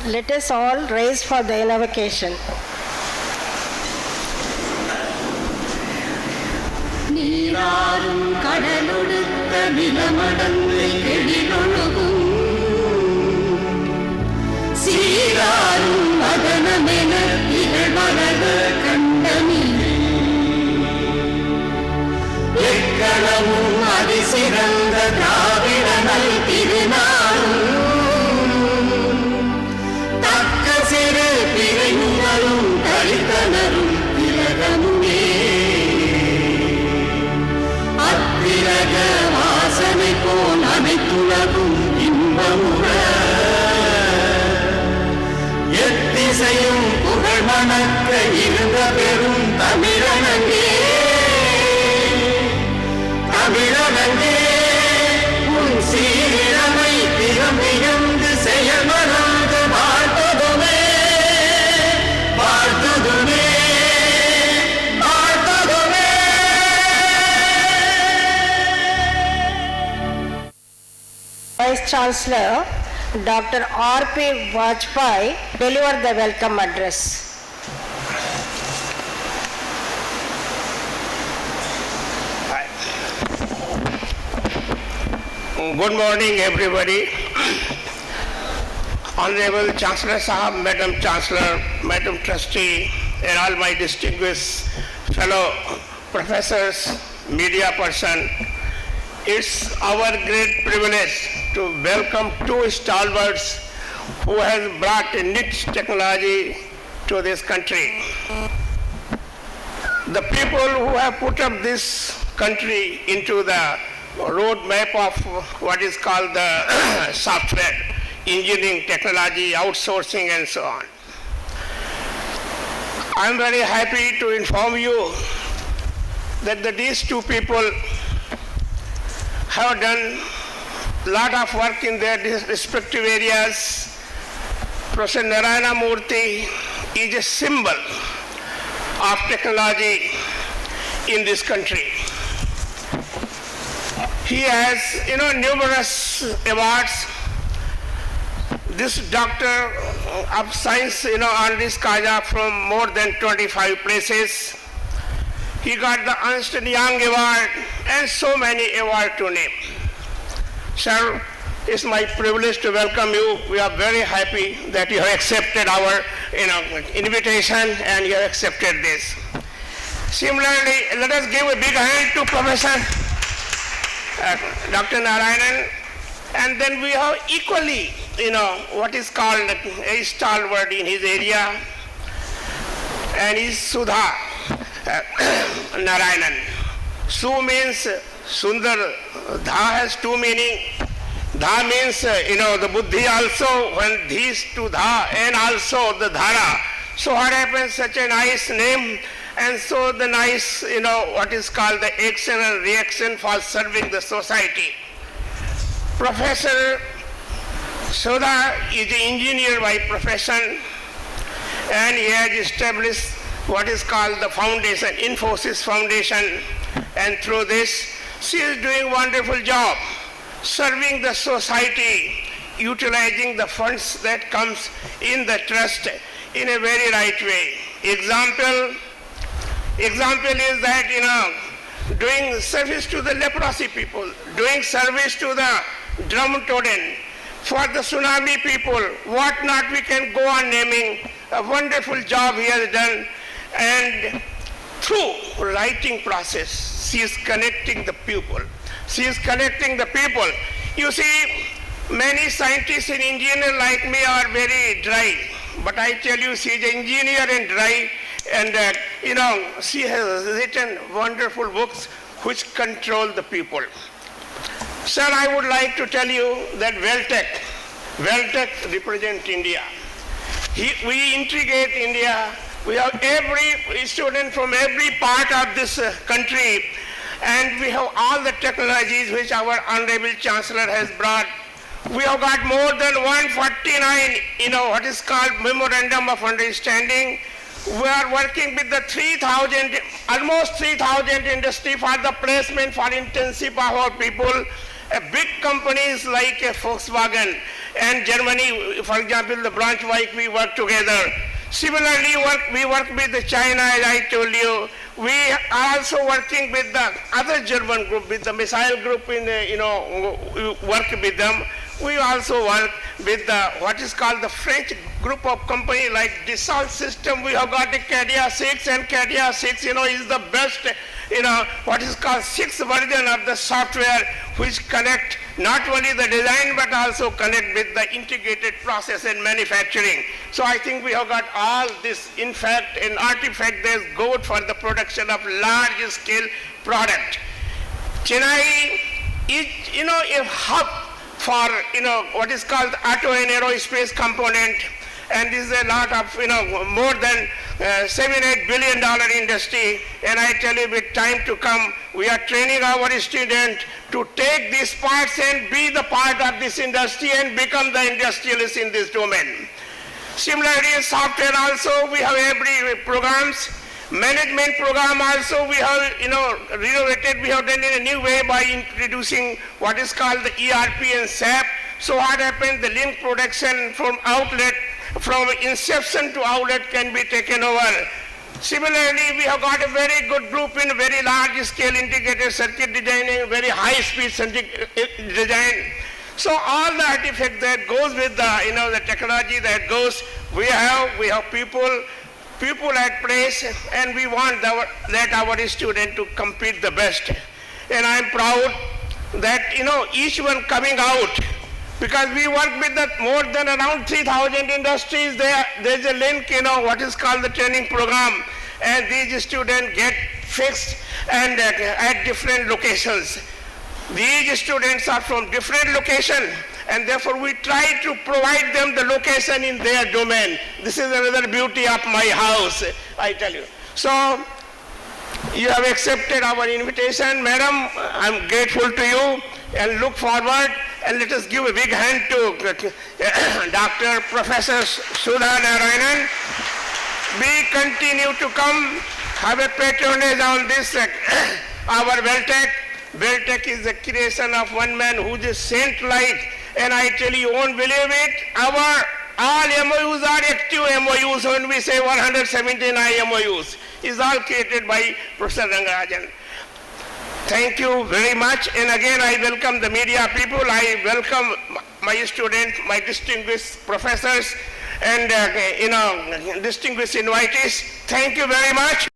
Let us all rise for the invocation. நீராறும் கடலொடுத்த நிலமடந்து எழிலொழுகும் சீராறும் மதனமென திகழ்வரத கண்டமில்லை எக்களமும் அதிசிறந்த திராவிடனல் திருநாளும் தக்க சிறு பிரிவுகளும் கலித்தனரும் திலகமுமே அத்திலக வாசனை போல் அனைத்துலகும் இன்பமுற எத்திசையும் புகழ் மணக்க இருந்த பெரும் தமிழனங்கே தமிழனங்கே உன் சீரிழமை திறமிழந்து செயல்மறந்து வாழ்த்ததுமே வாழ்த்ததுமே வாழ்த்ததுமே. Vice Chancellor Dr. R.P. Vajpayee delivered the welcome address. Good morning, everybody. Honorable Chancellor Sahab, Madam Chancellor, Madam Trustee, and all my distinguished fellow professors, media person, it's our great privilege to welcome two stalwarts who have brought niche technology to this country. The people who have put up this country into the roadmap of what is called the software, engineering, technology, outsourcing, and so on. I'm very happy to inform you that these two people have done a lot of work in their respective areas. Professor Narayana Murthy is a symbol of technology in this country. He has, numerous awards. This doctor of science, earned his Kaja from more than 25 places. He got the Ernst & Young Award and so many awards to name. Sir, it's my privilege to welcome you. We are very happy that you have accepted our invitation and you have accepted this. Similarly, let us give a big hand to Professor Dr. Narayanan, and then we have equally, what is called a stalwart in his area, and is Sudha Narayanan. Su means Sundar, Dha has two meaning. Dha means, the Buddhi also, when these to Dha, and also the Dhara. So what happens, such a nice name, and so the nice, what is called the action and reaction for serving the society. Professor Sudha is an engineer by profession, and he has established what is called the foundation, Infosys Foundation, and through this, she is doing a wonderful job, serving the society, utilizing the funds that comes in the trust in a very right way. Example is that, doing service to the leprosy people, doing service to the downtrodden, for the tsunami people, what not we can go on naming. A wonderful job he has done, and through writing process, she is connecting the people. She is connecting the people. You see, many scientists and engineers like me are very dry, but I tell you, she is an engineer and dry, and she has written wonderful books which control the people. Sir, I would like to tell you that Weltec represents India. We integrate India. We have every student from every part of this country, and we have all the technologies which our Honorable Chancellor has brought. We have got more than 149, what is called Memorandum of Understanding. We are working with the 3,000, almost 3,000 industry for the placement for intensive of our people. Big companies like Volkswagen and Germany, for example, the Braunschweig, we work together. Similarly, we work with China, as I told you. We are also working with the other German group, with the missile group in, we work with them. We also work with the, what is called the French group of company like Dassault System. We have got the CADIA 6, and CADIA 6, is the best, what is called 6th version of the software which connect not only the design but also connect with the integrated process and manufacturing. So I think we have got all this, in fact, an artifact that's good for the production of large scale product. Chennai is, a hub for, what is called auto and aerospace component, and this is a lot of, more than $7-8 billion industry. And I tell you, with time to come, we are training our students to take these parts and be the part of this industry and become the industrialists in this domain. Similarly, in software also, we have every programs. Management program also we have, renovated, we have done in a new way by introducing what is called the ERP and SAP. So what happens, the link production from outlet, from inception to outlet can be taken over. Similarly, we have got a very good group in very large scale integrated circuit designing, very high speed design. So all the artifact that goes with the, the technology that goes, we have people at place, and we want that our student to compete the best. And I'm proud that, each one coming out, because we work with more than around 3,000 industries. There's a link, what is called the training program, and these students get fixed and at different locations. These students are from different locations, and therefore we try to provide them the location in their domain. This is another beauty of my house, I tell you. So you have accepted our invitation, madam. I'm grateful to you and look forward, and let us give a big hand to Dr. Professor Sudha Narayanan. We continue to come, have a patronage on this, our Weltec. Weltec is the creation of one man who is saint-like, and I tell you, you won't believe it, all MOUs are active MOUs. When we say 179 MOUs, is all created by Professor Rangarajan. Thank you very much, and again I welcome the media people, I welcome my students, my distinguished professors, and distinguished invitees. Thank you very much.